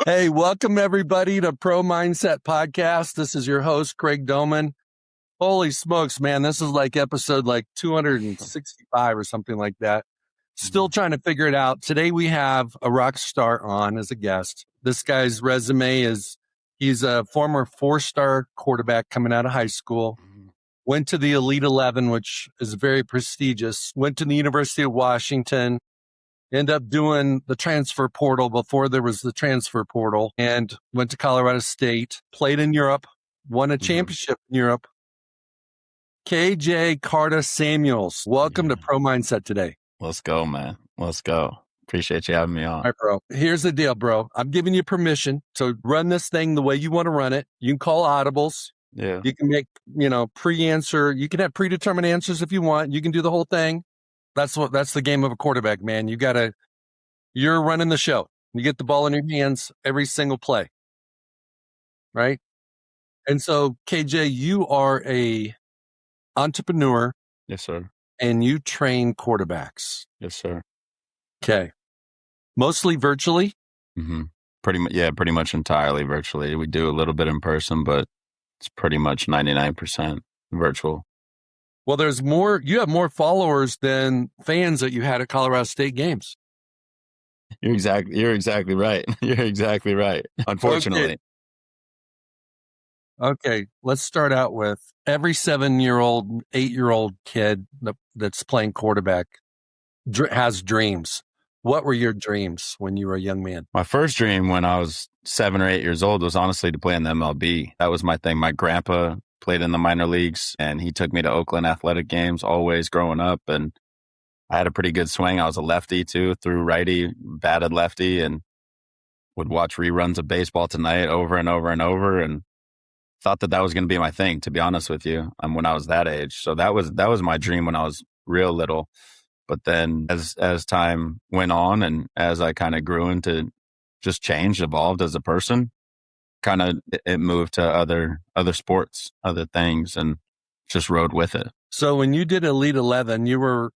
Hey, welcome everybody to Pro Mindset Podcast. This is your host, Craig Domann. Holy smokes, man. This is like episode 265 or something like that. Still trying to figure it out. Today we have a rock star on as a guest. This guy's resume is he's a former 4-star quarterback coming out of high school. Went to the Elite 11, which is very prestigious. Went to the University of Washington. Ended up doing the transfer portal before there was the transfer portal, and went to Colorado State, played in Europe, won a championship in Europe. KJ Carta-Samuels, welcome to Pro Mindset today. Let's go, man. Let's go. Appreciate you having me on. All right, bro. Here's the deal, bro. I'm giving you permission to run this thing the way you want to run it. You can call audibles. Yeah. You can make, pre-answer. You can have predetermined answers if you want. You can do the whole thing. That's the game of a quarterback, man. You're running the show. You get the ball in your hands every single play. Right? And so, KJ, you are a entrepreneur. Yes, sir. And you train quarterbacks. Yes, sir. Okay. Mostly virtually? Mm-hmm. Pretty much entirely virtually. We do a little bit in person, but it's pretty much 99% virtual. Well, you have more followers than fans that you had at Colorado State games. You're exactly right. You're exactly right. Unfortunately. Okay. Let's start out with every 7-year-old, 8-year-old kid that's playing quarterback has dreams. What were your dreams when you were a young man? My first dream when I was 7 or 8 years old was honestly to play in the MLB. That was my thing. My grandpa played in the minor leagues, and he took me to Oakland athletic games always growing up. And I had a pretty good swing. I was a lefty too, threw righty, batted lefty, and would watch reruns of Baseball Tonight over and over and over, and thought that was going to be my thing, to be honest with you, when I was that age. So that was my dream when I was real little. But then as time went on and as I kind of grew into just changed, evolved as a person, kind of it moved to other sports, other things, and just rode with it. So when you did Elite 11, you were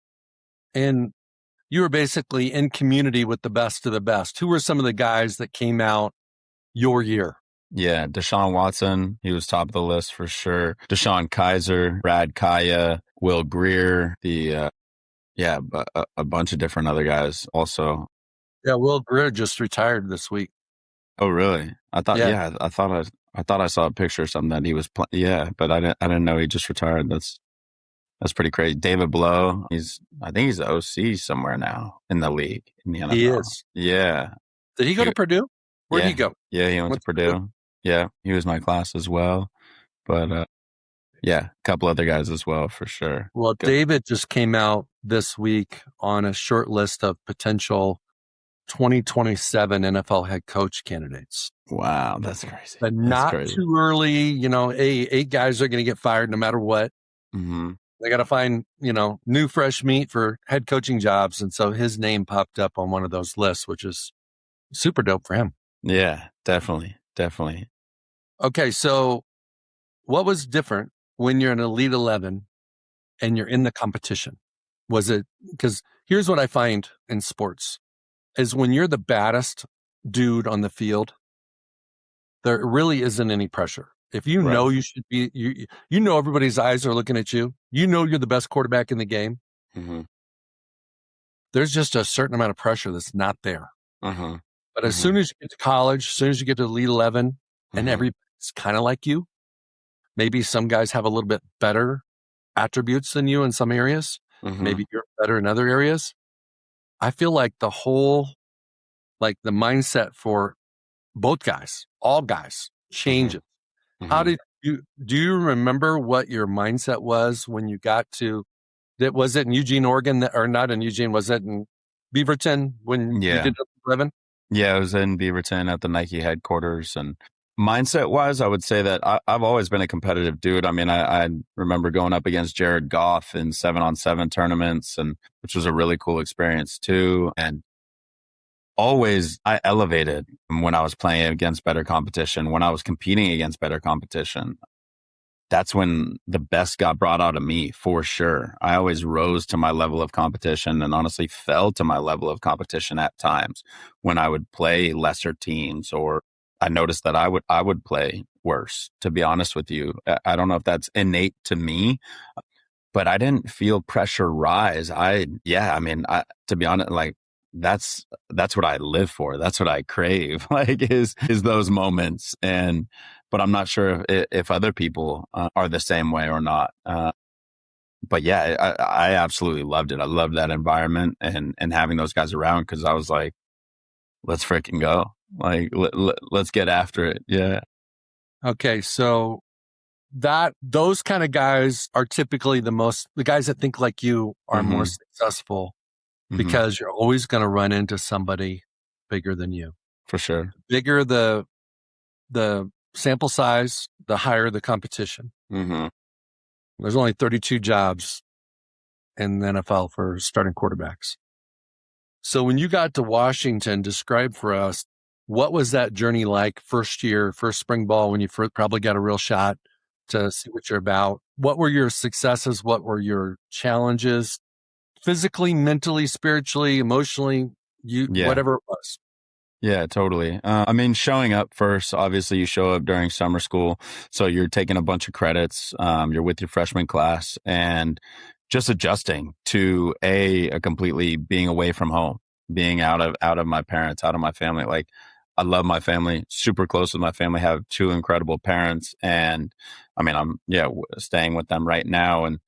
basically in community with the best of the best. Who were some of the guys that came out your year? Yeah, Deshaun Watson, he was top of the list for sure. Deshaun Kaiser, Brad Kaya, Will Greer, a bunch of different other guys also. Yeah, Will Greer just retired this week. Oh, really? I thought, I thought I saw a picture or something that he was playing. Yeah, but I didn't know he just retired. That's pretty crazy. David Blow, I think he's the OC somewhere now in the league, in the NFL. He is. Yeah. Did he go to Purdue? Where did he go? Yeah, he went to Purdue. Yeah, he was my class as well. But a couple other guys as well for sure. Well, good. David just came out this week on a short list of potential 2027 NFL head coach candidates. Wow, that's crazy. But not too early. 8 guys are going to get fired no matter what. Mm-hmm. They got to find, new fresh meat for head coaching jobs. And so his name popped up on one of those lists, which is super dope for him. Yeah, definitely. Okay, so what was different when you're an Elite 11 and you're in the competition? Was it, because here's what I find in sports, is when you're the baddest dude on the field, there really isn't any pressure. If you know you should be, you know everybody's eyes are looking at you. You know you're the best quarterback in the game. Mm-hmm. There's just a certain amount of pressure that's not there. Mm-hmm. But as soon as you get to college, as soon as you get to Elite 11, and everybody's kind of like you, maybe some guys have a little bit better attributes than you in some areas. Mm-hmm. Maybe you're better in other areas. I feel like the mindset for both guys, all guys, changes. Mm-hmm. How do you remember what your mindset was when you got to, was it in Eugene, Oregon, or not in Eugene? Was it in Beaverton when you did 11? Yeah, it was in Beaverton at the Nike headquarters. And mindset wise, I would say that I've always been a competitive dude. I mean, I remember going up against Jared Goff in 7-on-7 tournaments, which was a really cool experience too. And always I elevated when I was playing against better competition, when I was competing against better competition. that's when the best got brought out of me for sure. I always rose to my level of competition and honestly fell to my level of competition at times when I would play lesser teams, or I noticed that I would play worse, to be honest with you. I don't know if that's innate to me, but I didn't feel pressure rise. To be honest, like that's what I live for. That's what I crave. Like is those moments. But I'm not sure if other people are the same way or not. But yeah, I absolutely loved it. I loved that environment and having those guys around, because I was like, let's freaking go. Like let's get after it. Yeah. Okay, so those kind of guys are typically the guys that think like you are more successful, because you're always going to run into somebody bigger than you. For sure. Bigger the sample size, the higher the competition. There's only 32 jobs in the NFL for starting quarterbacks. So when you got to Washington, describe for us, what was that journey like? First year, first spring ball, when you probably got a real shot to see what you're about. What were your successes? What were your challenges? Physically, mentally, spiritually, emotionally, whatever it was. Yeah, totally. I mean, showing up first, obviously you show up during summer school. So you're taking a bunch of credits. You're with your freshman class and just adjusting to a completely being away from home, being out of my parents, out of my family. Like, I love my family, super close with my family, have two incredible parents. And I mean, I'm staying with them right now, and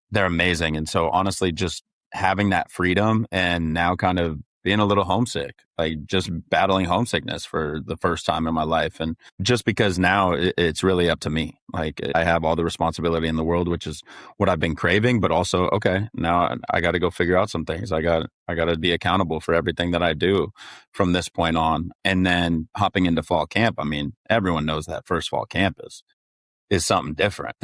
they're amazing. And so honestly, just having that freedom and now kind of being a little homesick, like just battling homesickness for the first time in my life. And just because now it's really up to me. Like, I have all the responsibility in the world, which is what I've been craving, but also, okay, now I got to go figure out some things. I got to be accountable for everything that I do from this point on. And then hopping into fall camp. I mean, everyone knows that first fall camp is something different.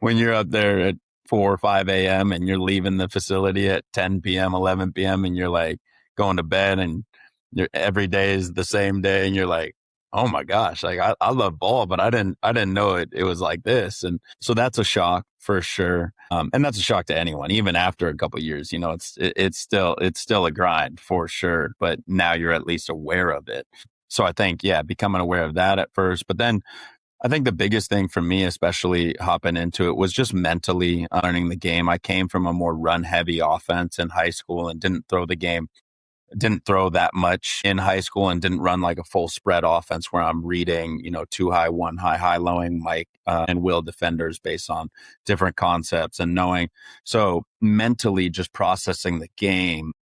When you're up there at 4 or 5 a.m. and you're leaving the facility at 10 p.m., 11 p.m. and you're like going to bed, and every day is the same day. And you're like, oh my gosh, like I love ball, but I didn't know it was like this. And so that's a shock for sure. And that's a shock to anyone, even after a couple of years, it's still a grind for sure, but now you're at least aware of it. So I think, becoming aware of that at first, but then I think the biggest thing for me, especially hopping into it, was just mentally learning the game. I came from a more run heavy offense in high school and didn't throw that much in high school, and didn't run like a full spread offense where I'm reading, 2 high, 1 high, high lowing Mike and will defenders based on different concepts and knowing. So mentally just processing the game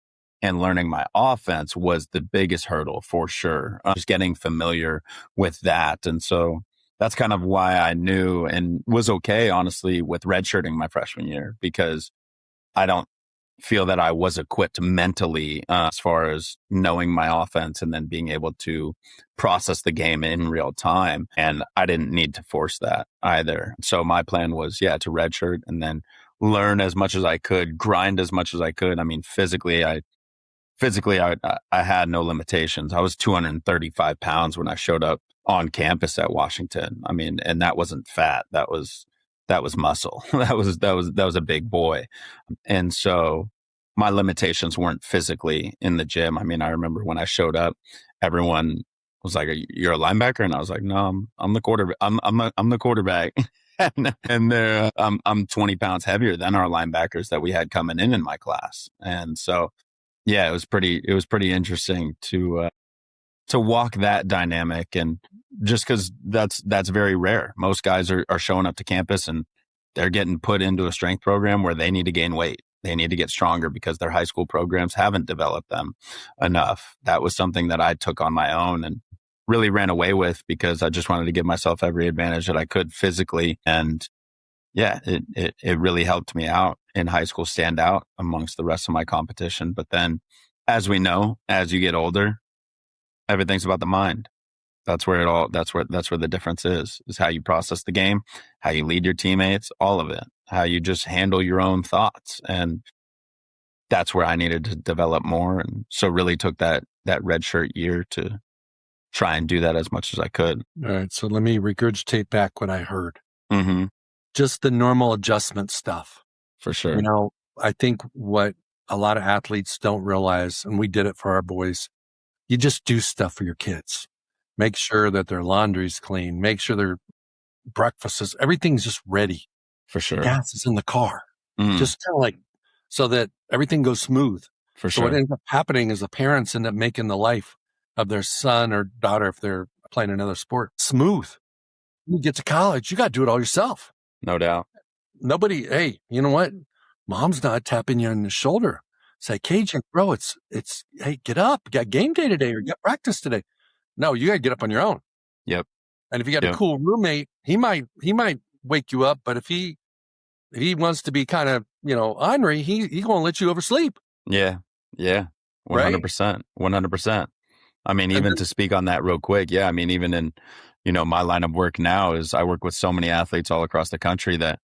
and learning my offense was the biggest hurdle for sure. Just getting familiar with that. And so that's kind of why I knew and was okay, honestly, with redshirting my freshman year, because I don't feel that I was equipped mentally as far as knowing my offense and then being able to process the game in real time. And I didn't need to force that either. So my plan was, to redshirt and then learn as much as I could, grind as much as I could. I mean, physically, I had no limitations. I was 235 pounds when I showed up on campus at Washington. I mean, and that wasn't fat. That was muscle. that was a big boy. And so my limitations weren't physically in the gym. I mean, I remember when I showed up, everyone was like, "You're a linebacker?" And I was like, "No, I'm the quarterback. I'm the quarterback." and they're I'm 20 pounds heavier than our linebackers that we had coming in my class. And so it was pretty interesting to walk that dynamic, and just because that's very rare. Most guys are showing up to campus and they're getting put into a strength program where they need to gain weight. They need to get stronger because their high school programs haven't developed them enough. That was something that I took on my own and really ran away with, because I just wanted to give myself every advantage that I could physically. And it really helped me out in high school, stand out amongst the rest of my competition. But then, as we know, as you get older, everything's about the mind. That's where the difference is how you process the game, how you lead your teammates, all of it, how you just handle your own thoughts. And that's where I needed to develop more. And so really took that redshirt year to try and do that as much as I could. All right. So let me regurgitate back what I heard. Mm-hmm. just the normal adjustment stuff. For sure. I think what a lot of athletes don't realize, and we did it for our boys, you just do stuff for your kids. Make sure that their laundry's clean. Make sure their breakfast is, everything's just ready. For sure. Gas is in the car. Mm. Just kind of like, so that everything goes smooth. For So what sure. ends up happening is the parents end up making the life of their son or daughter, if they're playing another sport, smooth. When you get to college, you got to do it all yourself. No doubt. Nobody, hey, you know what? Mom's not tapping you on the shoulder. Say, Cajun, bro, hey, get up. You got game day today or you got practice today. No, you got to get up on your own. Yep. And if you got a cool roommate, he might wake you up. But if he wants to be kind of, ornery, he going to let you oversleep. Yeah. Yeah. 100%. 100%. I mean, even to speak on that real quick. Yeah. I mean, even in, my line of work now is I work with so many athletes all across the country that,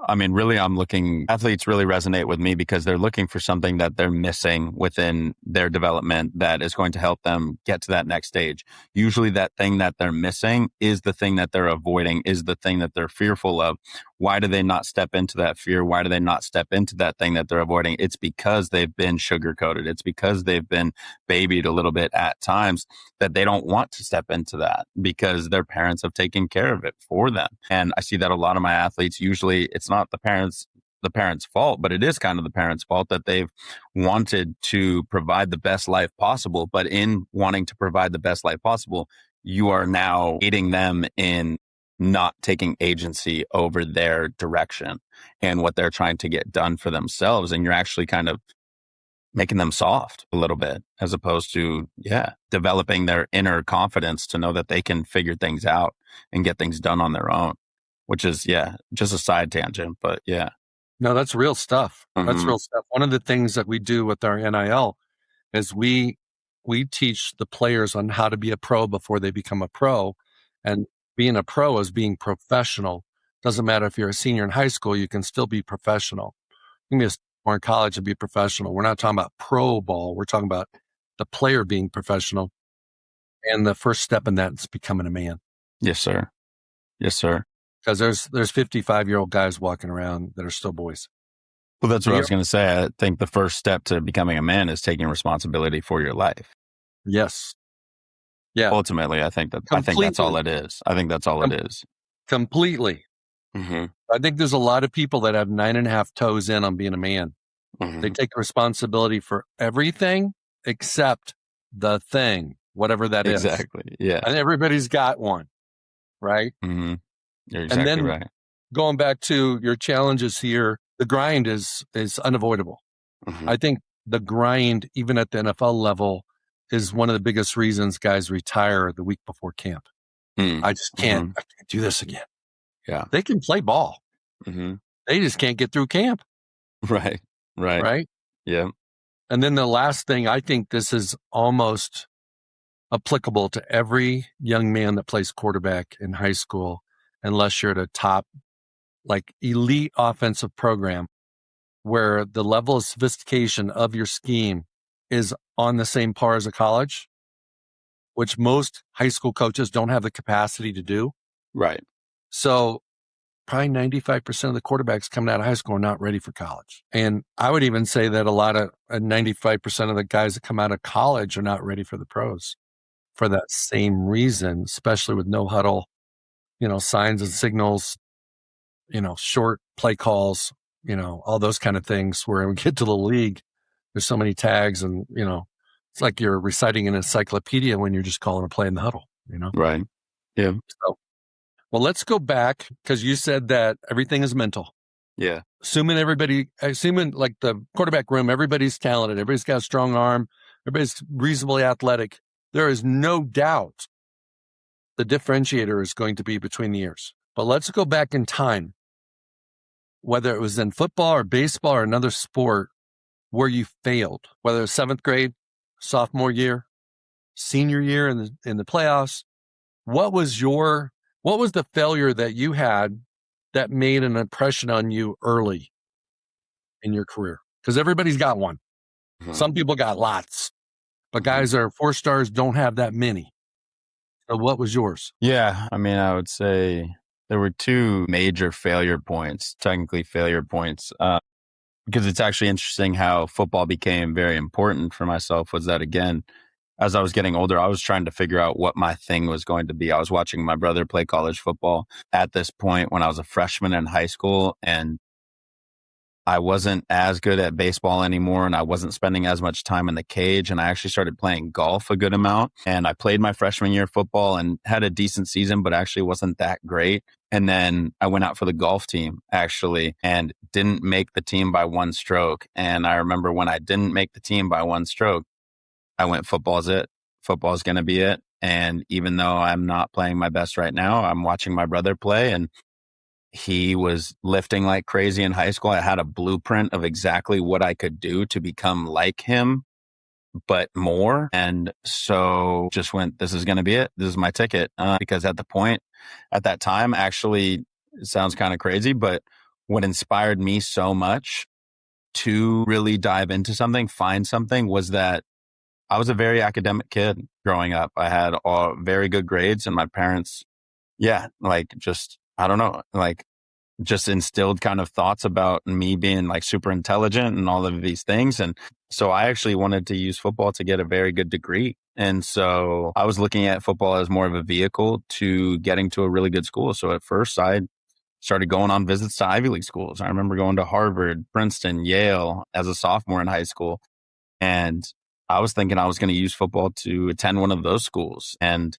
I mean, really, athletes really resonate with me because they're looking for something that they're missing within their development that is going to help them get to that next stage. Usually that thing that they're missing is the thing that they're avoiding, is the thing that they're fearful of. Why do they not step into that fear? Why do they not step into that thing that they're avoiding? It's because they've been sugar-coated. It's because they've been babied a little bit at times that they don't want to step into that because their parents have taken care of it for them. And I see that a lot of my athletes, usually it's not the parents' fault, but it is kind of the parents' fault that they've wanted to provide the best life possible. But in wanting to provide the best life possible, you are now aiding them in not taking agency over their direction and what they're trying to get done for themselves. And you're actually kind of making them soft a little bit as opposed to, developing their inner confidence to know that they can figure things out and get things done on their own, which is, just a side tangent, but yeah. No, that's real stuff. Mm-hmm. That's real stuff. One of the things that we do with our NIL is we teach the players on how to be a pro before they become a pro. And being a pro is being professional. Doesn't matter if you're a senior in high school, you can still be professional. You can be a sophomore in college and be professional. We're not talking about pro ball. We're talking about the player being professional. And the first step in that is becoming a man. Yes, sir. Yes, sir. Because there's 55-year-old guys walking around that are still boys. Well, that's what I was going to say. I think the first step to becoming a man is taking responsibility for your life. Yes. Yeah. Ultimately, I think that's all it is. I think that's all it is. Completely. Mm-hmm. I think there's a lot of people that have 9.5 toes in on being a man. Mm-hmm. They take responsibility for everything except the thing, whatever that is. Exactly. Yeah. And everybody's got one, right? Mm-hmm. You're exactly and then right. Going back to your challenges here, the grind is unavoidable. Mm-hmm. I think the grind, even at the NFL level, is one of the biggest reasons guys retire the week before camp. I just can't, I can't do this again. Yeah. They can play ball. Mm-hmm. They just can't get through camp. Right. Yeah. And then the last thing, I think this is almost applicable to every young man that plays quarterback in high school, unless you're at a top, like elite offensive program where the level of sophistication of your scheme is on the same par as a college, which most high school coaches don't have the capacity to do. Right. So probably 95% of the quarterbacks coming out of high school are not ready for college. And I would even say that 95% of the guys that come out of college are not ready for the pros for that same reason, especially with no huddle, signs and signals, short play calls, all those kind of things. Where we get to the league, there's so many tags and, it's like you're reciting an encyclopedia when you're just calling a play in the huddle, Right. Yeah. So, well, let's go back because you said that everything is mental. Yeah. Assuming like the quarterback room, everybody's talented. Everybody's got a strong arm. Everybody's reasonably athletic. There is no doubt the differentiator is going to be between the years. But let's go back in time, whether it was in football or baseball or another sport where you failed, whether it was 7th grade, sophomore year, senior year in the playoffs. What was the failure that you had that made an impression on you early in your career? Because everybody's got one. Mm-hmm. Some people got lots, but guys that are 4 stars don't have that many. So what was yours? Yeah. I mean, I would say There were two major failure points, technically failure points, because it's actually interesting how football became very important for myself. Was that, again, as I was getting older, I was trying to figure out what my thing was going to be. I was watching my brother play college football at this point when I was a freshman in high school, and I wasn't as good at baseball anymore, and I wasn't spending as much time in the cage. And I actually started playing golf a good amount. And I played my freshman year of football and had a decent season, but actually wasn't that great. And then I went out for the golf team, actually, and didn't make the team by one stroke. And I remember when I didn't make the team by one stroke, I went, football's it. Football's going to be it. And even though I'm not playing my best right now, I'm watching my brother play, and he was lifting like crazy in high school. I had a blueprint of exactly what I could do to become like him, but more. And so just went, this is going to be it. This is my ticket. Because at that time, actually, it sounds kind of crazy, but what inspired me so much to really dive into something, find something, was that I was a very academic kid growing up. I had all very good grades, and my parents, I don't know, just instilled kind of thoughts about me being like super intelligent and all of these things. And so I actually wanted to use football to get a very good degree. And so I was looking at football as more of a vehicle to getting to a really good school. So at first I started going on visits to Ivy League schools. I remember going to Harvard, Princeton, Yale as a sophomore in high school. And I was thinking I was going to use football to attend one of those schools. And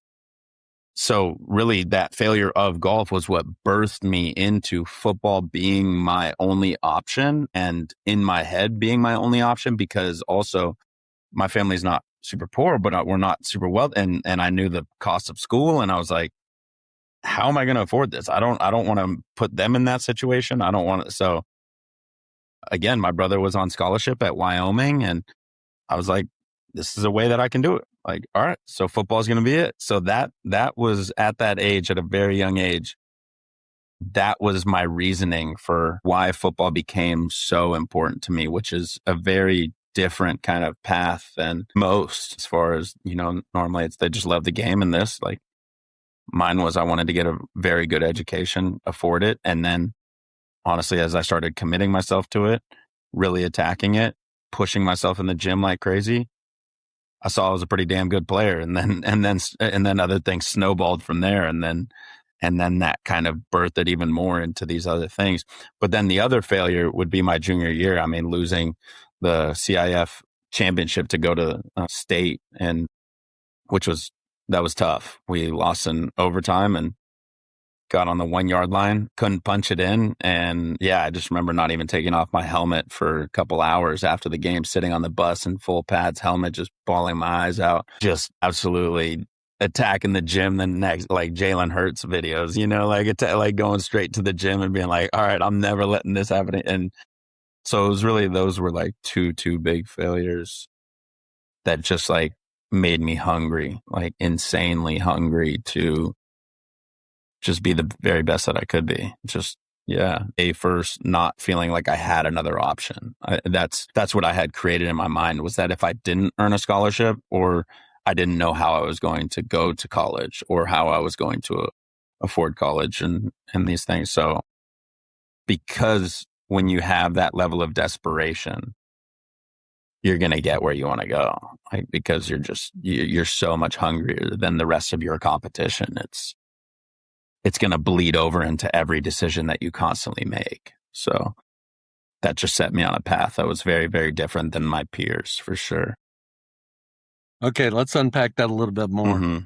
so really that failure of golf was what birthed me into football being my only option, and in my head being my only option, because also my family's not super poor, but we're not super well. And I knew the cost of school, and I was like, how am I going to afford this? I don't want to put them in that situation. I don't want to. So again, my brother was on scholarship at Wyoming, and I was like, this is a way that I can do it. Like, all right, so football is going to be it. So that was at that age, at a very young age, that was my reasoning for why football became so important to me, which is a very different kind of path than most, as far as, normally it's, they just love the game, and this, like, mine was, I wanted to get a very good education, afford it. And then honestly, as I started committing myself to it, really attacking it, pushing myself in the gym like crazy, I saw I was a pretty damn good player. And then other things snowballed from there. And then that kind of birthed it even more into these other things. But then the other failure would be my junior year. I mean, losing the CIF championship to go to state, and that was tough. We lost in overtime and got on the 1 yard line, couldn't punch it in. And yeah, I just remember not even taking off my helmet for a couple hours after the game, sitting on the bus in full pads, helmet, just bawling my eyes out, just absolutely attacking the gym the next, like Jalen Hurts videos, like going straight to the gym and being like, all right, I'm never letting this happen. And so it was really, those were like two big failures that just like made me hungry, like insanely hungry to just be the very best that I could be. Just, yeah. First, not feeling like I had another option. That's what I had created in my mind, was that if I didn't earn a scholarship, or I didn't know how I was going to go to college, or how I was going to afford college and these things. So because when you have that level of desperation, you're going to get where you want to go, like, because you're so much hungrier than the rest of your competition. It's going to bleed over into every decision that you constantly make. So that just set me on a path that was very, very different than my peers, for sure. Okay, let's unpack that a little bit more. Mm-hmm.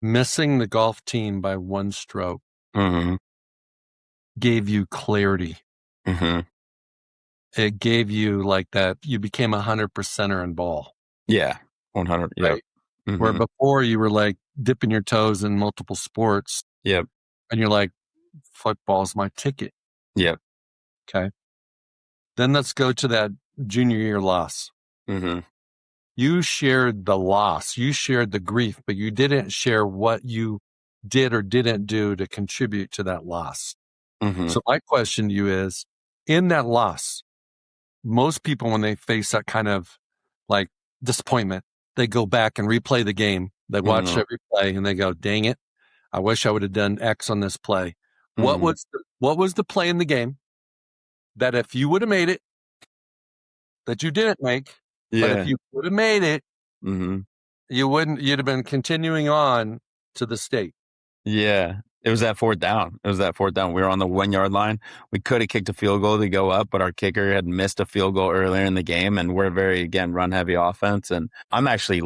Missing the golf team by one stroke Mm-hmm. gave you clarity. Mm-hmm. It gave you like that, you became 100%er in ball. Yeah, 100. Yep. Right. Mm-hmm. Where before you were like dipping your toes in multiple sports. Yep. And you're like, football's my ticket. Yep. Okay. Then let's go to that junior year loss. Mm-hmm. You shared the loss, you shared the grief, but you didn't share what you did or didn't do to contribute to that loss. Mm-hmm. So my question to you is, in that loss, most people, when they face that kind of like disappointment, they go back and replay the game. They watch every play and they go, dang it, I wish I would have done X on this play. What was the play in the game that if you would have made it, that you didn't make, but if you would have made it, you'd have been continuing on to the state? Yeah. It was that fourth down. We were on the 1 yard line. We could have kicked a field goal to go up, but our kicker had missed a field goal earlier in the game. And we're very, again, run heavy offense. And I'm actually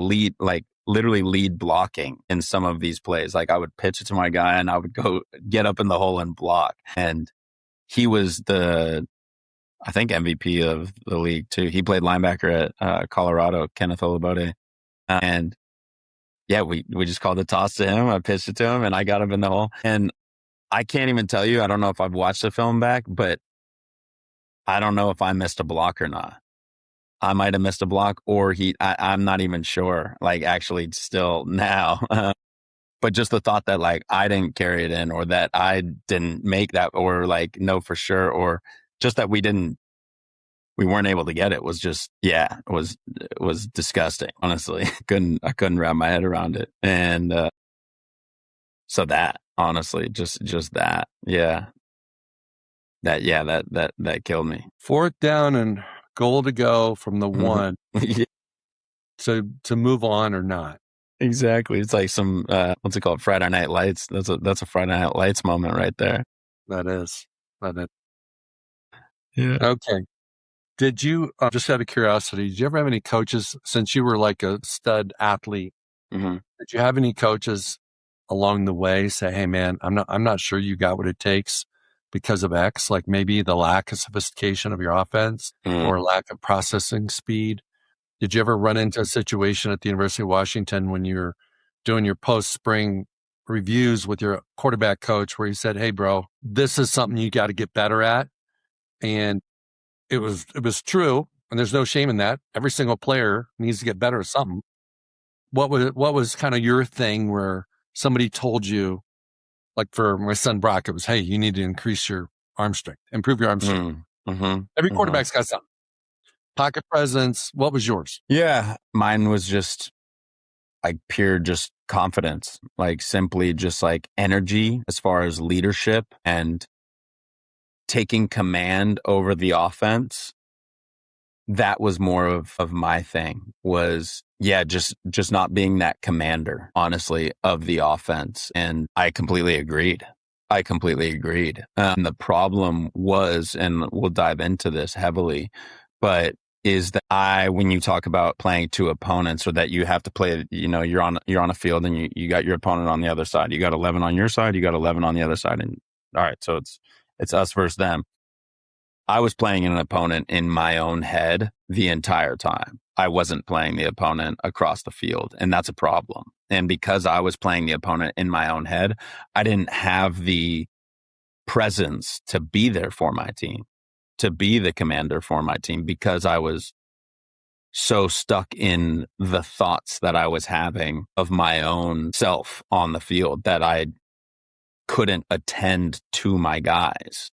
literally lead blocking in some of these plays. Like I would pitch it to my guy and I would go get up in the hole and block. And he was the, I think, MVP of the league too. He played linebacker at Colorado, Kenneth Olabode. And yeah, we just called the toss to him. I pitched it to him and I got him in the hole. And I can't even tell you, I don't know if I've watched the film back, but I don't know if I missed a block or not. I might have missed a block or I'm not even sure, like actually still now. But just the thought that like I didn't carry it in or that I didn't make that or like know for sure or just that we weren't able to get it was just, it was disgusting. Honestly, I couldn't wrap my head around it. And, so that honestly, just that. Yeah. That killed me. Fourth down and goal to go from the one to move on or not. Exactly. It's like some, what's it called? Friday Night Lights. That's a Friday Night Lights moment right there. That is. Yeah. Okay. Did you, just out of curiosity, did you ever have any coaches, since you were like a stud athlete, did you have any coaches along the way say, hey man, I'm not sure you got what it takes because of X, like maybe the lack of sophistication of your offense or lack of processing speed? Did you ever run into a situation at the University of Washington when you're doing your post-spring reviews with your quarterback coach where he said, hey bro, this is something you got to get better at? And it was true, and there's no shame in that. Every single player needs to get better at something. What was kind of your thing where somebody told you, like for my son Brock, it was, hey, you need to increase your arm strength, improve your arm strength. Every quarterback's got something. Pocket presence. What was yours? Yeah, mine was just like pure just confidence, like simply just like energy as far as leadership and taking command over the offense. That was more of my thing was, just not being that commander, honestly, of the offense. And I completely agreed. The problem was, and we'll dive into this heavily, but is that when you talk about playing two opponents or that you have to play, you're on a field and you got your opponent on the other side. You got 11 on your side, you got 11 on the other side. And all right, so it's us versus them. I was playing an opponent in my own head the entire time. I wasn't playing the opponent across the field, and that's a problem. And because I was playing the opponent in my own head, I didn't have the presence to be there for my team, to be the commander for my team, because I was so stuck in the thoughts that I was having of my own self on the field that I couldn't attend to my guys.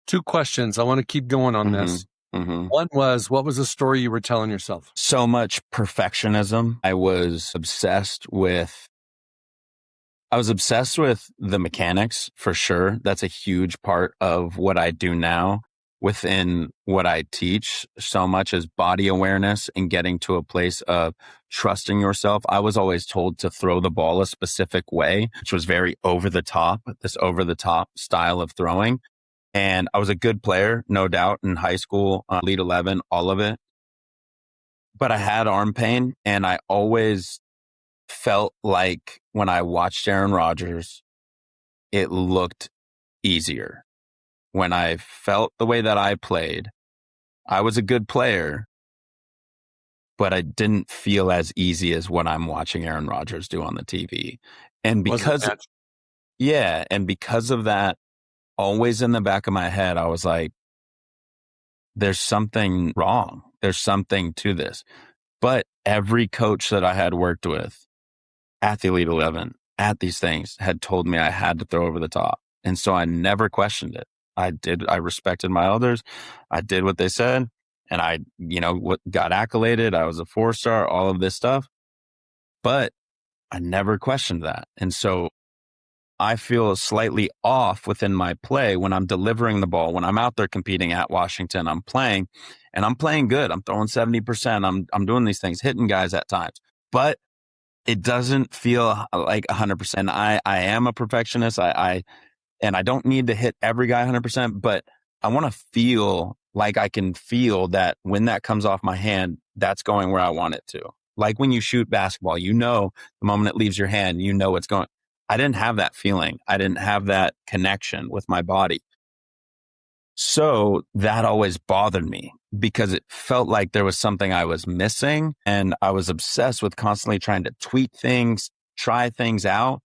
Two questions. I want to keep going on this. One was, what was the story you were telling yourself? So much perfectionism. I was obsessed with the mechanics for sure. That's a huge part of what I do now within what I teach. So much as body awareness and getting to a place of trusting yourself. I was always told to throw the ball a specific way, which was very over the top style of throwing. And I was a good player, no doubt, in high school, Elite 11, all of it. But I had arm pain, and I always felt like when I watched Aaron Rodgers, it looked easier. When I felt the way that I played, I was a good player, but I didn't feel as easy as what I'm watching Aaron Rodgers do on the TV. And because of that, always in the back of my head, I was like, there's something wrong. There's something to this. But every coach that I had worked with at the Elite 11, at these things, had told me I had to throw over the top. And so I never questioned it. I respected my elders. I did what they said. And I, got accoladed. I was a 4-star, all of this stuff. But I never questioned that. And so I feel slightly off within my play when I'm delivering the ball, when I'm out there competing at Washington, I'm playing and I'm playing good. I'm throwing 70%. I'm doing these things, hitting guys at times, but it doesn't feel like 100%. I am a perfectionist. And I don't need to hit every guy 100%, but I want to feel like I can feel that when that comes off my hand, that's going where I want it to. Like when you shoot basketball, the moment it leaves your hand, it's going. I didn't have that feeling. I didn't have that connection with my body. So that always bothered me because it felt like there was something I was missing. And I was obsessed with constantly trying to tweak things, try things out.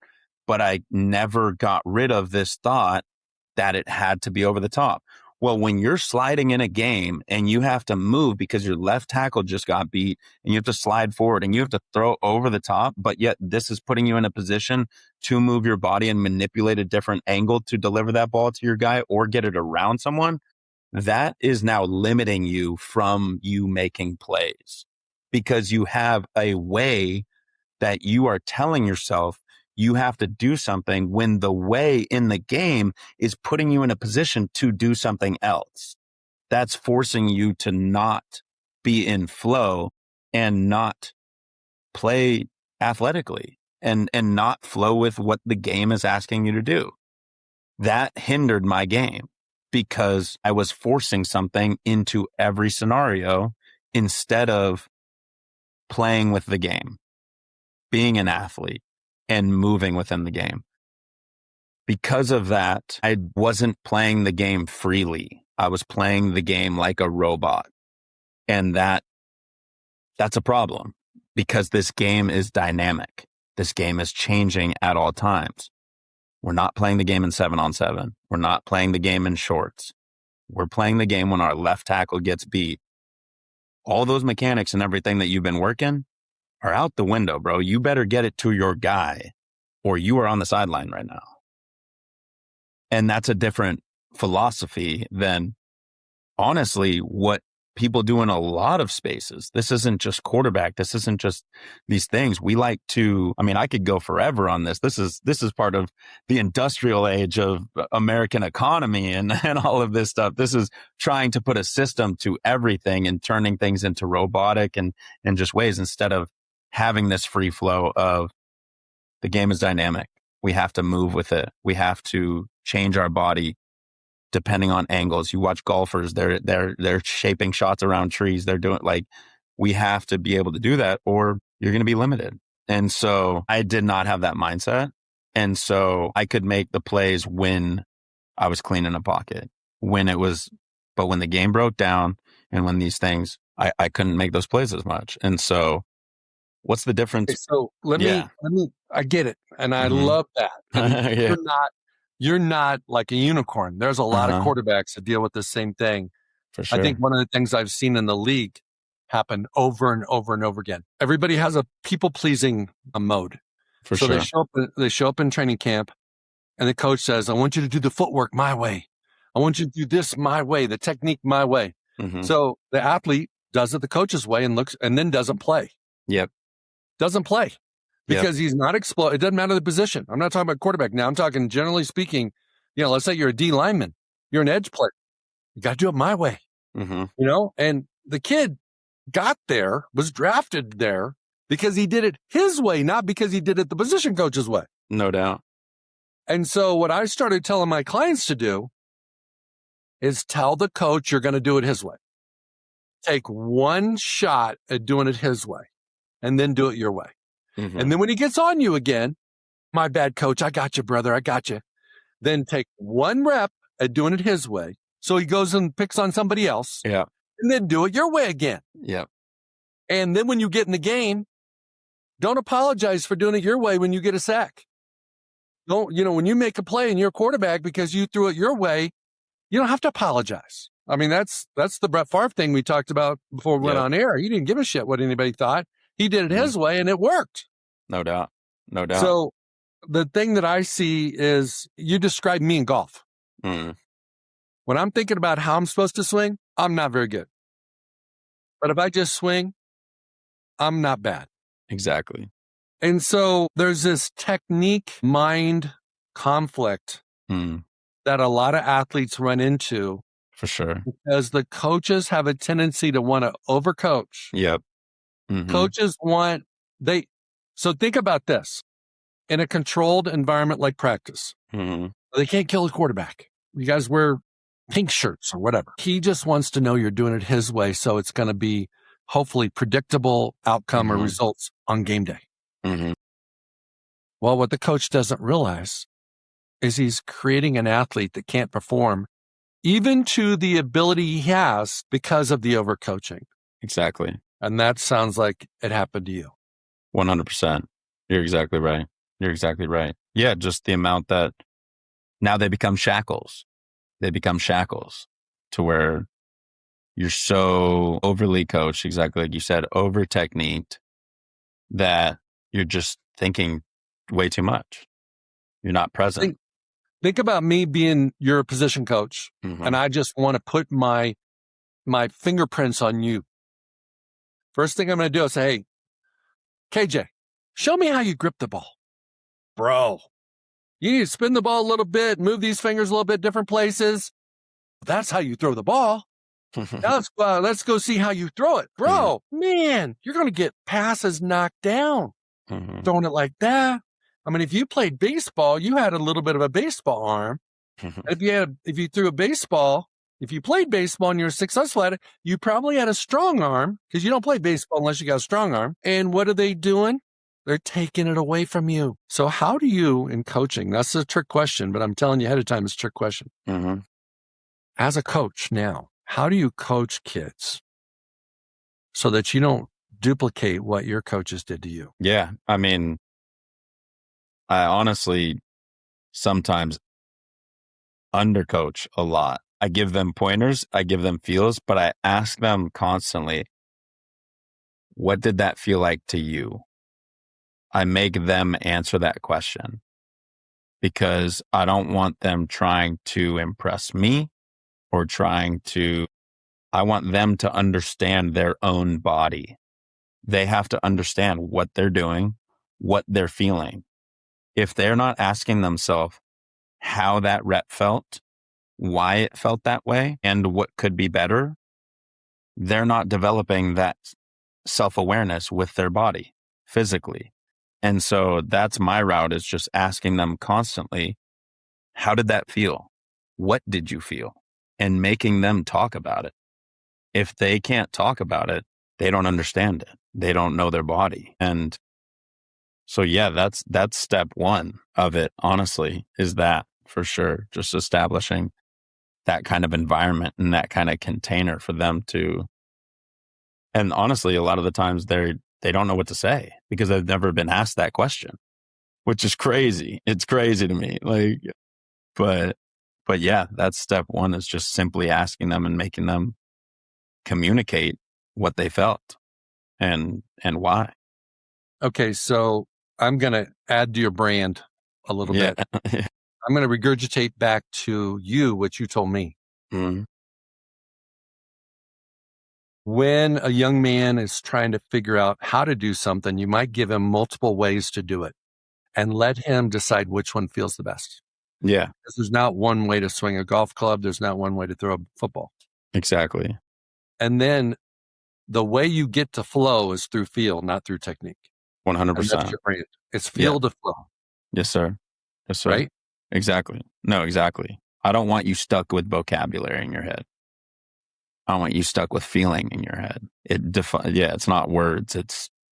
But I never got rid of this thought that it had to be over the top. Well, when you're sliding in a game and you have to move because your left tackle just got beat and you have to slide forward and you have to throw over the top, but yet this is putting you in a position to move your body and manipulate a different angle to deliver that ball to your guy or get it around someone, that is now limiting you from you making plays because you have a way that you are telling yourself you have to do something when the way in the game is putting you in a position to do something else. That's forcing you to not be in flow and not play athletically and not flow with what the game is asking you to do. That hindered my game because I was forcing something into every scenario instead of playing with the game, being an athlete, and moving within the game. Because of that, I wasn't playing the game freely. I was playing the game like a robot. And that's a problem because this game is dynamic. This game is changing at all times. We're not playing the game in 7-on-7. We're not playing the game in shorts. We're playing the game when our left tackle gets beat. All those mechanics and everything that you've been working are out the window, bro. You better get it to your guy or you are on the sideline right now. And that's a different philosophy than honestly what people do in a lot of spaces. This isn't just quarterback. This isn't just these things. We like to, I could go forever on this. This is part of the industrial age of American economy and all of this stuff. This is trying to put a system to everything and turning things into robotic and just ways instead of having this free flow of the game is dynamic. We have to move with it. We have to change our body depending on angles. You watch golfers, they're shaping shots around trees. They're doing we have to be able to do that or you're going to be limited. And so I did not have that mindset. And so I could make the plays when I was clean in a pocket, but when the game broke down and when these things, I couldn't make those plays as much. And so what's the difference? Okay, so let me, I get it. And I love that. And you're not like a unicorn. There's a lot of quarterbacks that deal with the same thing. For sure. I think one of the things I've seen in the league happen over and over and over again. Everybody has a people-pleasing mode. For sure. They show up in training camp and the coach says, I want you to do the footwork my way. I want you to do this my way, the technique my way. So the athlete does it the coach's way and then doesn't play. Yep. Doesn't play because he's not explode. It doesn't matter the position. I'm not talking about quarterback now. I'm talking generally speaking, let's say you're a D lineman, you're an edge player. You got to do it my way, and the kid got there, was drafted there because he did it his way, not because he did it the position coach's way. No doubt. And so what I started telling my clients to do is tell the coach you're going to do it his way. Take one shot at doing it his way and then do it your way. And then when he gets on you again, my bad coach, I got you, brother. I got you. Then take one rep at doing it his way. So he goes and picks on somebody else. Yeah. And then do it your way again. Yeah. And then when you get in the game, don't apologize for doing it your way when you get a sack. Don't, when you make a play and you're a quarterback because you threw it your way, you don't have to apologize. That's the Brett Favre thing we talked about before we went on air. He didn't give a shit what anybody thought. He did it his way and it worked. No doubt. No doubt. So the thing that I see is you described me in golf. When I'm thinking about how I'm supposed to swing, I'm not very good. But if I just swing, I'm not bad. Exactly. And so there's this technique mind conflict Mm, that a lot of athletes run into for sure. because the coaches have a tendency to want to overcoach. Yep. Mm-hmm. Coaches so think about this. In a controlled environment like practice, they can't kill a quarterback. You guys wear pink shirts or whatever. He just wants to know you're doing it his way. So it's going to be hopefully predictable outcome or results on game day. Well, what the coach doesn't realize is he's creating an athlete that can't perform even to the ability he has because of the overcoaching. Exactly. And that sounds like it happened to you. 100%. You're exactly right. You're exactly right. Yeah, just the amount that now they become shackles. They become shackles to where you're so overly coached, exactly like you said, over techniqued, that you're just thinking way too much. You're not present. Think about me being your position coach, and I just want to put my fingerprints on you. First thing I'm going to do is say, hey, KJ, show me how you grip the ball. Bro, you need to spin the ball a little bit, move these fingers a little bit, different places. That's how you throw the ball. Now let's go see how you throw it. Bro, man, you're going to get passes knocked down throwing it like that. I mean, if you played baseball, you had a little bit of a baseball arm. If you threw a baseball, if you played baseball and you're successful at it, you probably had a strong arm because you don't play baseball unless you got a strong arm. And what are they doing? They're taking it away from you. So how do you, in coaching, that's a trick question, but I'm telling you ahead of time, it's a trick question. As a coach now, how do you coach kids so that you don't duplicate what your coaches did to you? Yeah. I mean, I honestly sometimes undercoach a lot. I give them pointers, I give them feels, but I ask them constantly, what did that feel like to you? I make them answer that question because I don't want them trying to impress me or I want them to understand their own body. They have to understand what they're doing, what they're feeling. If they're not asking themselves how that rep felt, why it felt that way, and what could be better, they're not developing that self-awareness with their body physically. And so that's my route, is just asking them constantly, how did that feel? What did you feel? And making them talk about it. If they can't talk about it, they don't understand it. They don't know their body. And so, yeah, that's step one of it, honestly, is that for sure. Just establishing that kind of environment and that kind of container for them to. And honestly, a lot of the times they don't know what to say because they've never been asked that question, which is crazy. It's crazy to me. But yeah, that's step one, is just simply asking them and making them communicate what they felt and why. Okay, so I'm going to add to your brand a little bit. I'm going to regurgitate back to you what you told me. When a young man is trying to figure out how to do something, you might give him multiple ways to do it and let him decide which one feels the best. Yeah. Because there's not one way to swing a golf club. There's not one way to throw a football. Exactly. And then the way you get to flow is through feel, not through technique. 100%. That's your brand. It's feel to flow. Yes, sir. Yes, sir. Right? Exactly. No, exactly. I don't want you stuck with vocabulary in your head. I want you stuck with feeling in your head. It's not words.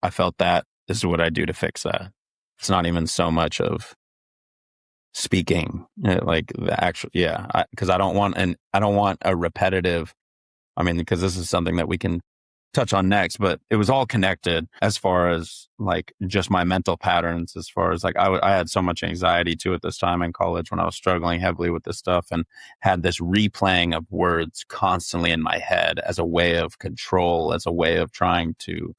I felt that. This is what I do to fix that. It's not even so much of speaking, like the actual, because I don't want a repetitive, because this is something that we can touch on next, but it was all connected as far as like just my mental patterns, as far as like I had so much anxiety too at this time in college when I was struggling heavily with this stuff, and had this replaying of words constantly in my head as a way of control, as a way of trying to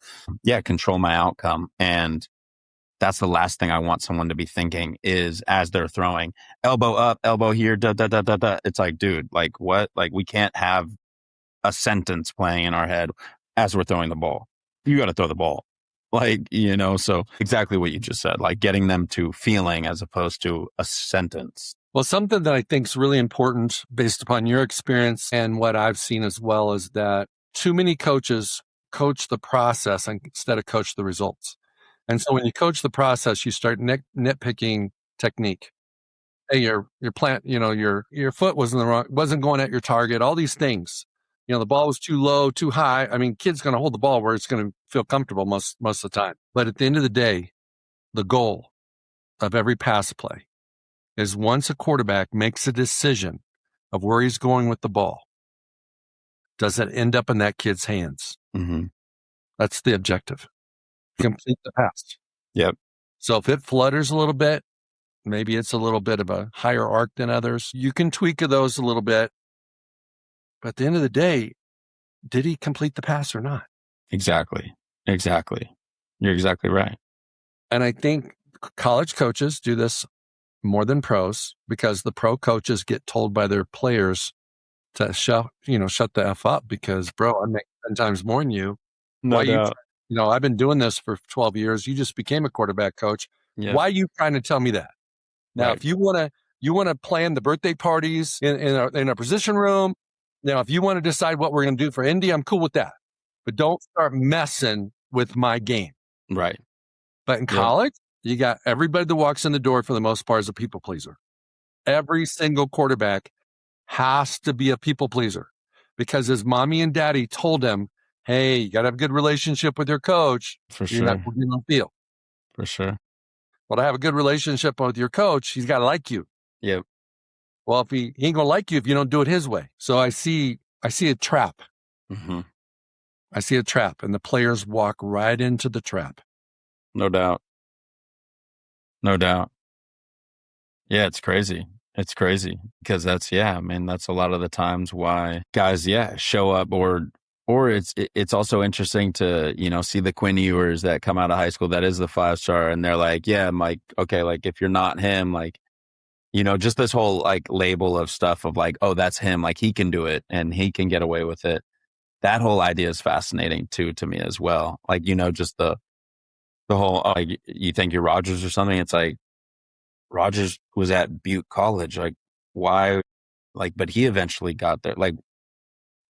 control my outcome. And that's the last thing I want someone to be thinking, is as they're throwing, elbow up, elbow here, da da da da da. It's like, dude, like what? Like we can't have a sentence playing in our head as we're throwing the ball. You got to throw the ball. Like, so exactly what you just said, like getting them to feeling as opposed to a sentence. Well, something that I think is really important based upon your experience and what I've seen as well is that too many coaches coach the process instead of coach the results. And so when you coach the process, you start nitpicking technique. Hey, your plant, your foot wasn't going at your target, all these things. The ball was too low, too high. I mean, kid's going to hold the ball where it's going to feel comfortable most of the time. But at the end of the day, the goal of every pass play is once a quarterback makes a decision of where he's going with the ball, does it end up in that kid's hands? Mm-hmm. That's the objective. Complete the pass. Yep. So if it flutters a little bit, maybe it's a little bit of a higher arc than others. You can tweak those a little bit. But at the end of the day, did he complete the pass or not? Exactly. You're exactly right. And I think college coaches do this more than pros because the pro coaches get told by their players to shut the F up because, bro, I make 10 times more than you. No doubt. I've been doing this for 12 years. You just became a quarterback coach. Yep. Why are you trying to tell me that? Now, Right. if you want to plan the birthday parties in a position room, if you want to decide what we're going to do for Indy, I'm cool with that. But don't start messing with my game. Right. But in college, you got everybody that walks in the door for the most part is a people pleaser. Every single quarterback has to be a people pleaser because his mommy and daddy told him, hey, you got to have a good relationship with your coach. For You're not sure. going to field. For sure. Well, to have a good relationship with your coach, he's got to like you. Yep. Well, if he ain't going to like you if you don't do it his way. So I see a trap. Mm-hmm. I see a trap, and the players walk right into the trap. No doubt. Yeah, it's crazy. Because that's a lot of the times why guys, show up or it's also interesting to, see the Quinn Ewers that come out of high school that is the 5-star and they're like, yeah, I'm like, okay, like if you're not him, like, just this whole like label of stuff of like, oh, that's him, like he can do it and he can get away with it. That whole idea is fascinating too to me as well. Like, just the whole, like, you think you're Rodgers or something. It's like Rodgers was at Butte College. Like, why? Like, but he eventually got there. Like,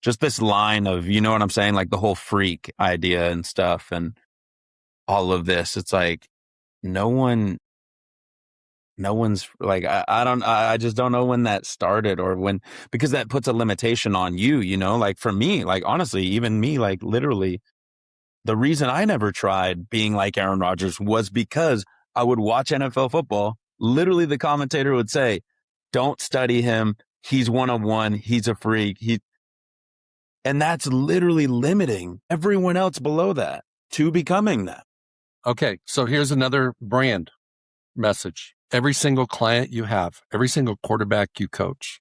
just this line of, you know what I'm saying? Like the whole freak idea and stuff and all of this. It's like, no one's like, I just don't know when that started or when, because that puts a limitation on you, like for me, like honestly, even me, like literally the reason I never tried being like Aaron Rodgers was because I would watch NFL football. Literally the commentator would say, don't study him. He's one of one. He's a freak. And that's literally limiting everyone else below that to becoming that. Okay. So here's another brand message. Every single client you have, every single quarterback you coach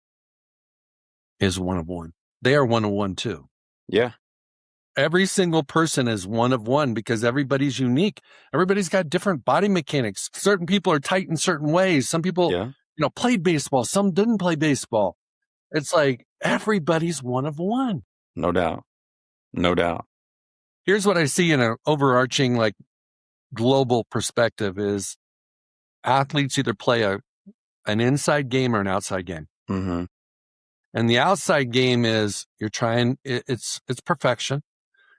is one of one. They are one of one too. Yeah. Every single person is one of one because everybody's unique. Everybody's got different body mechanics. Certain people are tight in certain ways. Some people, played baseball. Some didn't play baseball. It's like everybody's one of one. No doubt. Here's what I see in an overarching, like global perspective is athletes either play an inside game or an outside game. Mm-hmm. And the outside game is it's perfection.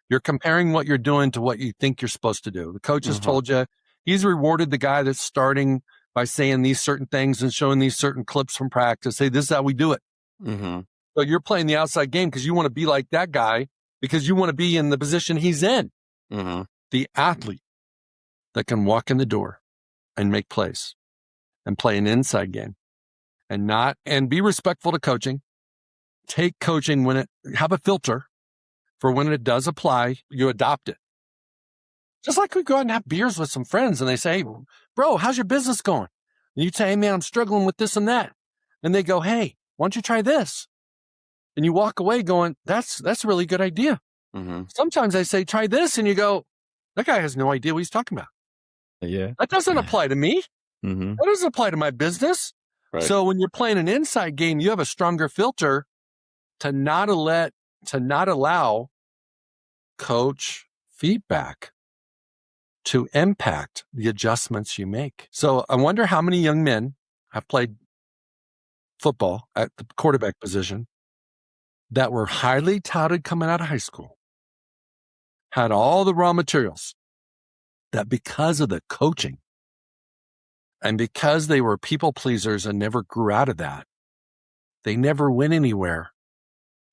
You're comparing what you're doing to what you think you're supposed to do. The coach has told you he's rewarded the guy that's starting by saying these certain things and showing these certain clips from practice. Hey, this is how we do it. Mm-hmm. So you're playing the outside game because you want to be like that guy because you want to be in the position he's in. Mm-hmm. The athlete that can walk in the door and make plays and play an inside game and be respectful to coaching. Take coaching have a filter for when it does apply, you adopt it. Just like we go out and have beers with some friends and they say, hey, bro, how's your business going? And you say, hey, man, I'm struggling with this and that. And they go, hey, why don't you try this? And you walk away going, that's a really good idea. Mm-hmm. Sometimes I say, try this. And you go, that guy has no idea what he's talking about. Yeah. That doesn't apply to me. Mm-hmm. That doesn't apply to my business. Right. So when you're playing an inside game, you have a stronger filter to not allow coach feedback. to impact the adjustments you make. So I wonder how many young men have played football at the quarterback position that were highly touted coming out of high school, had all the raw materials, that because of the coaching and because they were people pleasers and never grew out of that, they never went anywhere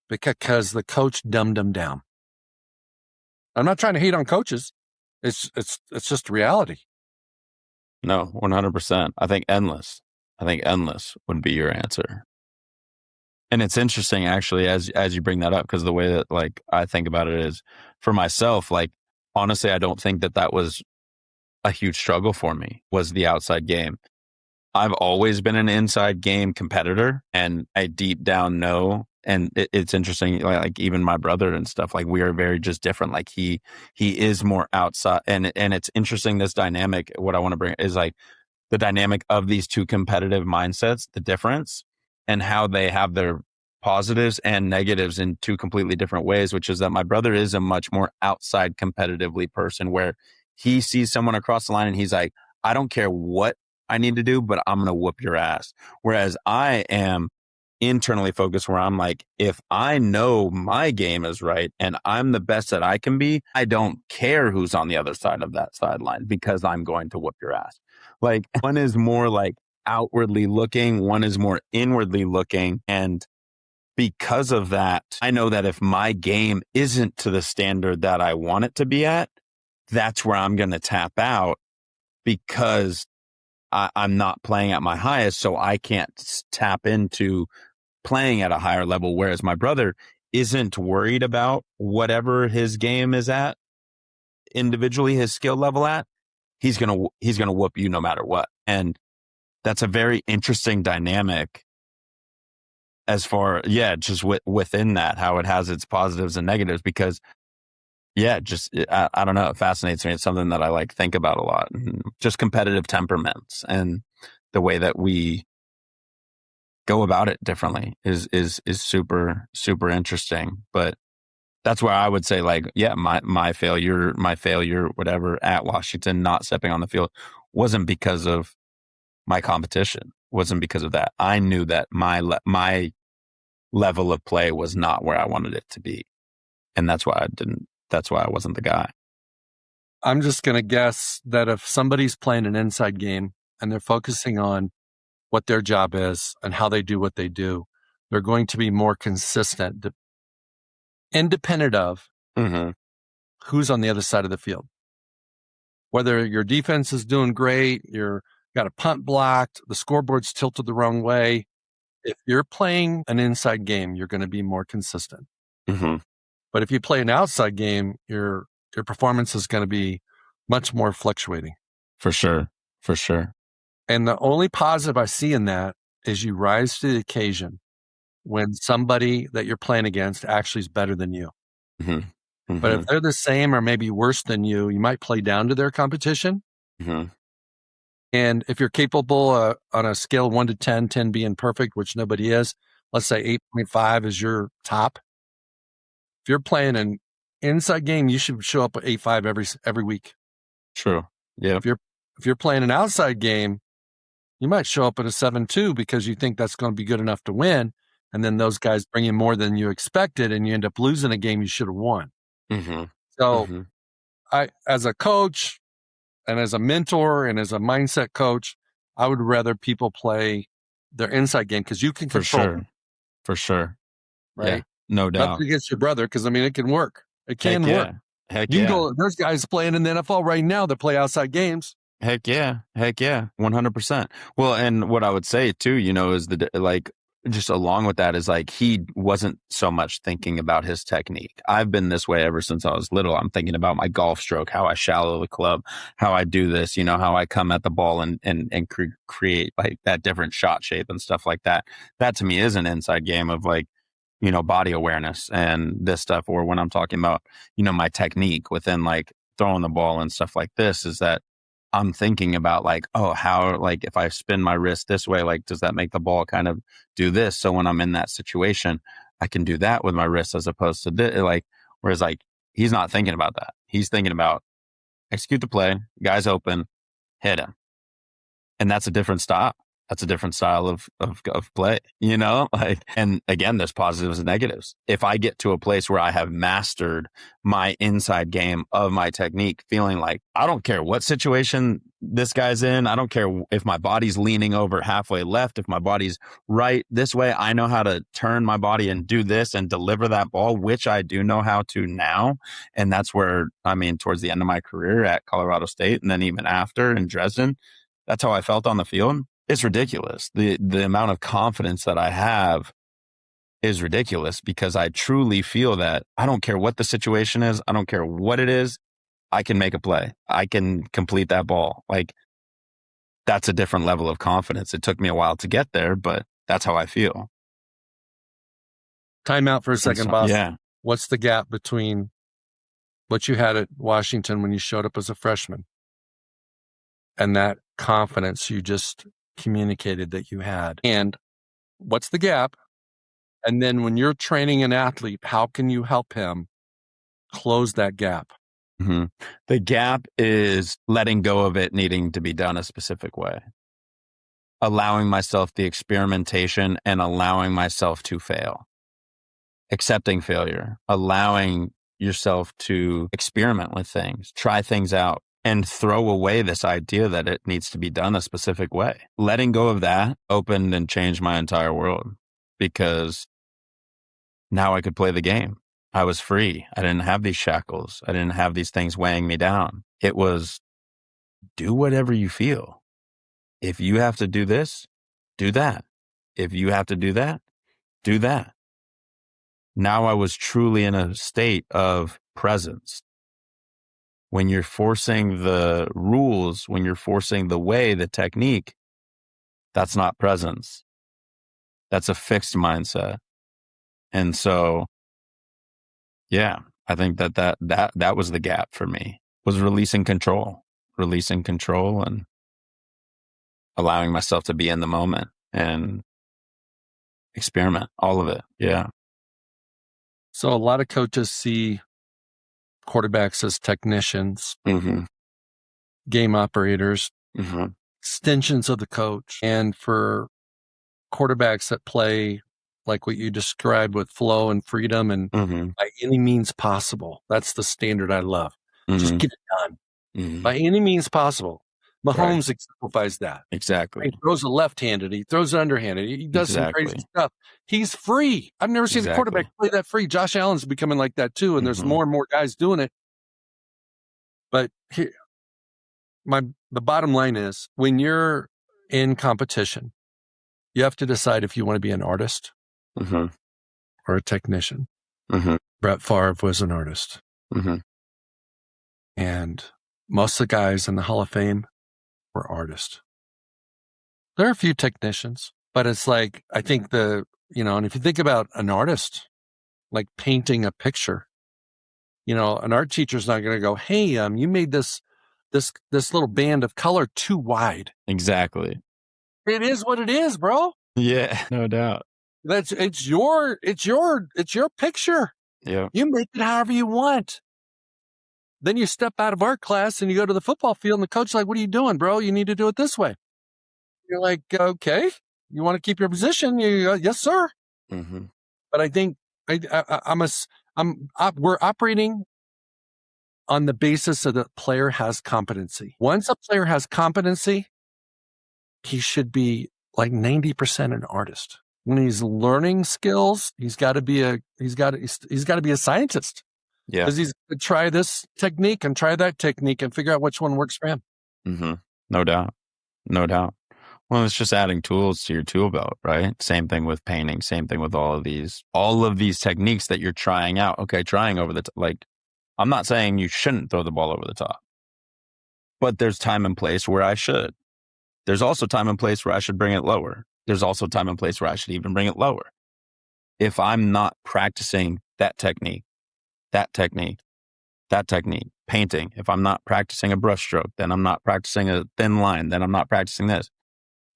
because the coach dumbed them down. I'm not trying to hate on coaches. It's just reality. No, 100%. I think endless would be your answer. And it's interesting, actually, as you bring that up, because the way that like I think about it is, for myself, like honestly, I don't think that was a huge struggle for me, was the outside game. I've always been an inside game competitor, and I deep down know. And it's interesting, like even my brother and stuff, like we are very just different. Like he is more outside, and it's interesting, this dynamic. What I want to bring is like the dynamic of these two competitive mindsets, the difference, and how they have their positives and negatives in two completely different ways, which is that my brother is a much more outside competitively person, where he sees someone across the line and he's like, I don't care what I need to do, but I'm going to whoop your ass. Whereas I am internally focused, where I'm like, if I know my game is right and I'm the best that I can be, I don't care who's on the other side of that sideline, because I'm going to whoop your ass. Like, one is more like outwardly looking, one is more inwardly looking. And because of that, I know that if my game isn't to the standard that I want it to be at, that's where I'm going to tap out, because I'm not playing at my highest, so I can't tap into playing at a higher level. Whereas my brother isn't worried about whatever his game is at individually, his skill level at. He's gonna whoop you no matter what, and that's a very interesting dynamic. As far, just within that, how it has its positives and negatives, because I don't know, it fascinates me. It's something that I like think about a lot. Just competitive temperaments and the way that we go about it differently is super, super interesting. But that's where I would say, like, my failure, whatever, at Washington, not stepping on the field, wasn't because of my competition, wasn't because of that. I knew that my level of play was not where I wanted it to be. And that's why I wasn't the guy. I'm just going to guess that if somebody's playing an inside game and they're focusing on what their job is and how they do what they do, they're going to be more consistent, independent of who's on the other side of the field. Whether your defense is doing great, you're got a punt blocked, the scoreboard's tilted the wrong way. If you're playing an inside game, you're going to be more consistent. But if you play an outside game, your performance is going to be much more fluctuating. For sure. And the only positive I see in that is you rise to the occasion when somebody that you're playing against actually is better than you. But if they're the same or maybe worse than you, you might play down to their competition. And if you're capable on a scale of 1 to 10, 10 being perfect, which nobody is, let's say 8.5 is your top. If you're playing an inside game, you should show up at 8.5 every week. True. Yeah. If you're playing an outside game, you might show up at a 7.2 because you think that's going to be good enough to win. And then those guys bring in more than you expected, and you end up losing a game you should have won. So I, as a coach and as a mentor and as a mindset coach, I would rather people play their inside game, because you can control them. For sure. Right? Yeah, no doubt. Nothing against your brother, because, I mean, it can work. It can work. Heck you yeah. Go, there's guys playing in the NFL right now that play outside games. Heck yeah. 100%. Well, and what I would say too, is just along with that is like, he wasn't so much thinking about his technique. I've been this way ever since I was little. I'm thinking about my golf stroke, how I shallow the club, how I do this, how I come at the ball and create like that different shot shape and stuff like that. That to me is an inside game of like, body awareness and this stuff. Or when I'm talking about, my technique within like throwing the ball and stuff like this, is that I'm thinking about like, oh, how, like if I spin my wrist this way, like, does that make the ball kind of do this? So when I'm in that situation, I can do that with my wrist as opposed to this. Like, whereas like, he's not thinking about that. He's thinking about execute the play, guy's open, hit him. And that's a different style. That's a different style of play, like, and again, there's positives and negatives. If I get to a place where I have mastered my inside game of my technique, feeling like I don't care what situation this guy's in. I don't care if my body's leaning over halfway left, if my body's right this way, I know how to turn my body and do this and deliver that ball, which I do know how to now. And that's where, towards the end of my career at Colorado State, and then even after in Dresden, that's how I felt on the field. It's ridiculous. The amount of confidence that I have is ridiculous because I truly feel that I don't care what the situation is. I don't care what it is. I can make a play. I can complete that ball. Like, that's a different level of confidence. It took me a while to get there, but that's how I feel. Time out for a second, boss. Yeah. What's the gap between what you had at Washington when you showed up as a freshman and that confidence you just communicated that you had? And what's the gap? And then when you're training an athlete, how can you help him close that gap? Mm-hmm. The gap is letting go of it needing to be done a specific way, allowing myself the experimentation and allowing myself to fail, accepting failure, allowing yourself to experiment with things, try things out, and throw away this idea that it needs to be done a specific way. Letting go of that opened and changed my entire world because now I could play the game. I was free. I didn't have these shackles. I didn't have these things weighing me down. It was do whatever you feel. If you have to do this, do that. If you have to do that, do that. Now I was truly in a state of presence. When you're forcing the rules, when you're forcing the way, the technique, that's not presence. That's a fixed mindset. And so, yeah, I think that was the gap for me, was releasing control and allowing myself to be in the moment and experiment, all of it. Yeah. So a lot of coaches see quarterbacks as technicians, game operators, extensions of the coach. And for quarterbacks that play like what you described with flow and freedom and by any means possible, that's the standard I love. Just get it done by any means possible. Mahomes exemplifies that. Exactly. He throws it left-handed. He throws it underhanded. He does some crazy stuff. He's free. I've never seen a quarterback play that free. Josh Allen's becoming like that too, and there's more and more guys doing it. But here, the bottom line is, when you're in competition, you have to decide if you want to be an artist or a technician. Brett Favre was an artist. And most of the guys in the Hall of Fame were artists. There are a few technicians, but it's like, I think and if you think about an artist, like painting a picture, an art teacher's not going to go, hey, you made this little band of color too wide. Exactly. It is what it is, bro. Yeah, no doubt. It's your picture. Yeah. You make it however you want. Then you step out of art class and you go to the football field and the coach's like, what are you doing, bro? You need to do it this way. You're like, okay, you want to keep your position? Yes, sir. But I think we're operating on the basis of the player has competency. Once a player has competency, he should be like 90% an artist. When he's learning skills, he's got to be a scientist. Yeah. Because he's going to try this technique and try that technique and figure out which one works for him. No doubt. No doubt. Well, it's just adding tools to your tool belt, right? Same thing with painting. Same thing with all of these techniques that you're trying out. Okay, trying over the top. Like, I'm not saying you shouldn't throw the ball over the top, but there's time and place where I should. There's also time and place where I should bring it lower. There's also time and place where I should even bring it lower. If I'm not practicing that technique, painting, if I'm not practicing a brush stroke, then I'm not practicing a thin line, then I'm not practicing this.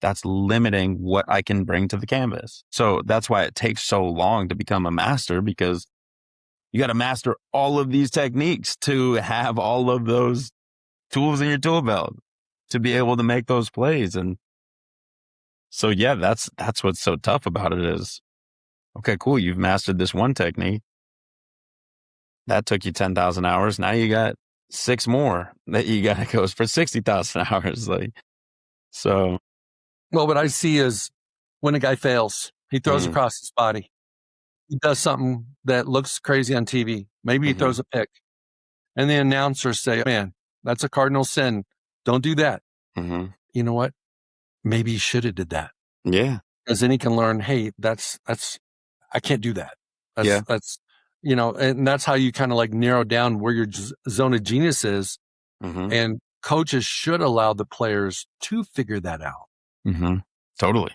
That's limiting what I can bring to the canvas. So that's why it takes so long to become a master, because you got to master all of these techniques to have all of those tools in your tool belt to be able to make those plays. And so, yeah, that's what's so tough about it is, okay, cool. You've mastered this one technique. That took you 10,000 hours. Now you got 6 more that you got to go for 60,000 hours. Like, so. Well, what I see is when a guy fails, he throws across his body. He does something that looks crazy on TV. Maybe he throws a pick. And the announcers say, man, that's a cardinal sin. Don't do that. You know what? Maybe he should have did that. Yeah. Because then he can learn, hey, that's I can't do that. That's you know, and that's how you kind of like narrow down where your zone of genius is. And coaches should allow the players to figure that out. Totally.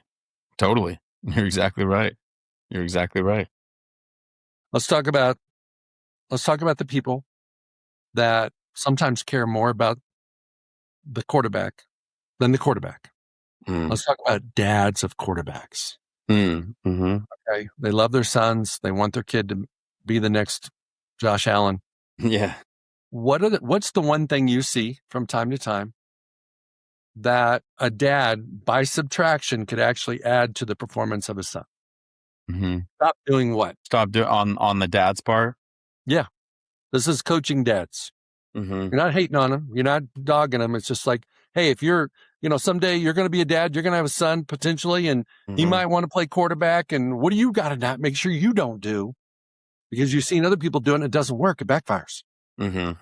You're exactly right. Let's talk about the people that sometimes care more about the quarterback than the quarterback. Let's talk about dads of quarterbacks. Okay. They love their sons. They want their kid to be the next Josh Allen. Yeah. What's the one thing you see from time to time that a dad, by subtraction, could actually add to the performance of his son? Stop doing what? Stop doing on the dad's part? Yeah. This is coaching dads. You're not hating on them. You're not dogging them. It's just like, hey, if you're, someday you're going to be a dad, you're going to have a son potentially, and he might want to play quarterback. And what do you got to not make sure you don't do? Because you've seen other people doing it. It doesn't work. It backfires. I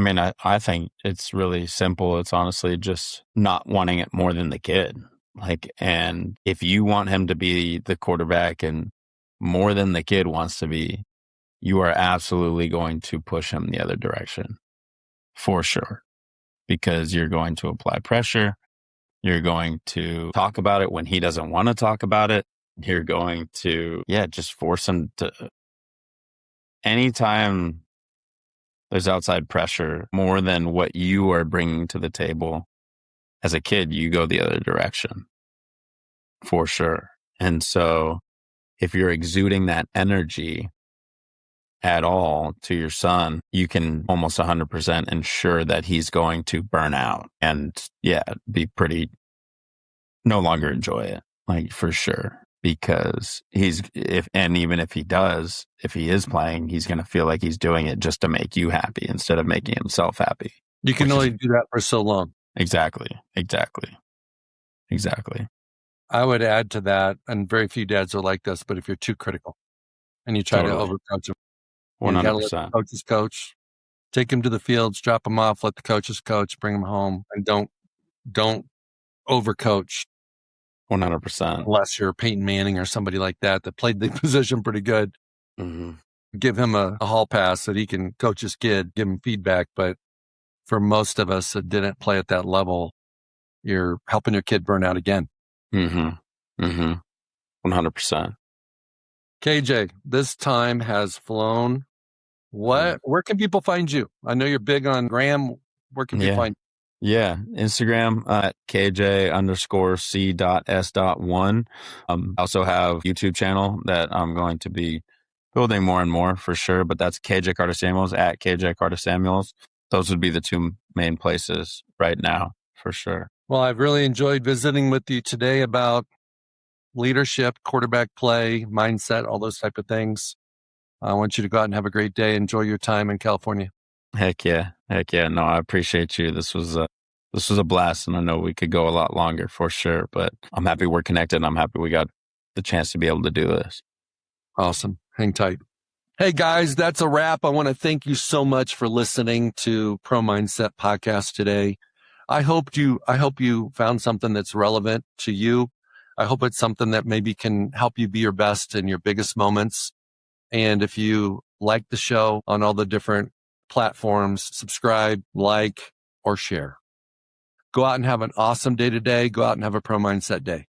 mean, I think it's really simple. It's honestly just not wanting it more than the kid. Like, and if you want him to be the quarterback and more than the kid wants to be, you are absolutely going to push him the other direction for sure, because you're going to apply pressure. You're going to talk about it when he doesn't want to talk about it. You're going to, just force him to. Anytime there's outside pressure more than what you are bringing to the table as a kid, you go the other direction for sure. And so if you're exuding that energy at all to your son, you can almost 100% ensure that he's going to burn out and be pretty, no longer enjoy it, like for sure. Because even if he is playing, he's going to feel like he's doing it just to make you happy instead of making himself happy. You can only do that for so long. Exactly. I would add to that, and very few dads are like this, but if you're too critical and you try to overcoach him, 100%. You gotta let the coaches coach, take him to the fields, drop him off, let the coaches coach, bring him home, and don't overcoach. 100%. Unless you're Peyton Manning or somebody like that played the position pretty good. Give him a hall pass that he can coach his kid, give him feedback. But for most of us that didn't play at that level, you're helping your kid burn out again. 100%. KJ, this time has flown. Where can people find you? I know you're big on Graham. Where can people find you? Yeah, Instagram at KJ_C.S.1. I also have YouTube channel that I'm going to be building more and more for sure, but that's KJ Carta-Samuels at KJ Carta-Samuels. Those would be the two main places right now for sure. Well, I've really enjoyed visiting with you today about leadership, quarterback play, mindset, all those type of things. I want you to go out and have a great day. Enjoy your time in California. Heck yeah. No, I appreciate you. This was a blast, and I know we could go a lot longer for sure, but I'm happy we're connected, and I'm happy we got the chance to be able to do this. Awesome. Hang tight. Hey guys, that's a wrap. I want to thank you so much for listening to Pro Mindset Podcast today. I hope you found something that's relevant to you. I hope it's something that maybe can help you be your best in your biggest moments. And if you like the show on all the different platforms, subscribe, like, or share. Go out and have an awesome day today. Go out and have a Pro Mindset day.